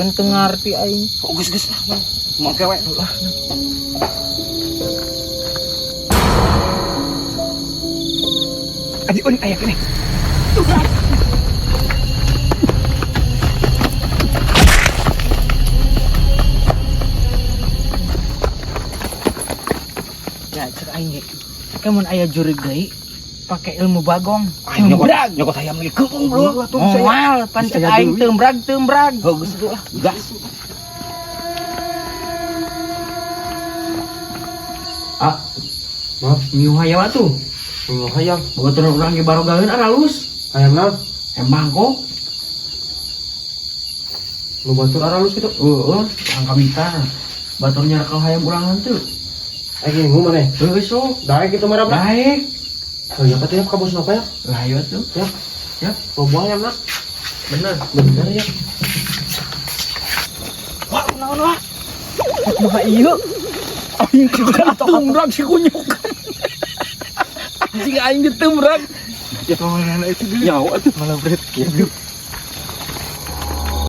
Teu ngarti aing. Oh, geus lah. Mau kewe. Adi unik aya kene. Ya, cek aing ge. Kamun aya jurig deui pake ilmu bagong. Nyokot hayam lagi keung bro. Moal pan cek aing teumbrag. Oh, geus lah. Gas. Ah, maaf, miu hayam atuh. Miu hayam. Boga turun urang ge barogaheun aralus. Hayam naon? Emang kok. Lu batur aralus kitu. Heeh, angka bitar. Baturnya rekal hayam urang henteu. Agi ngomong maneh. Heeh, sok. Daek kitu mah. Baik. Oh, ya katanya ka bos ya. Lah ayo tuh. Ya. Ya, Bobo hayam nak. bener. Bener ya. Wah, naon wah? Mah ieu. Aing juga teumbrag si kunyuk. Anjing aing ditembrag. Ya kemana itu dulu. Ya, atuh malah berat kieu.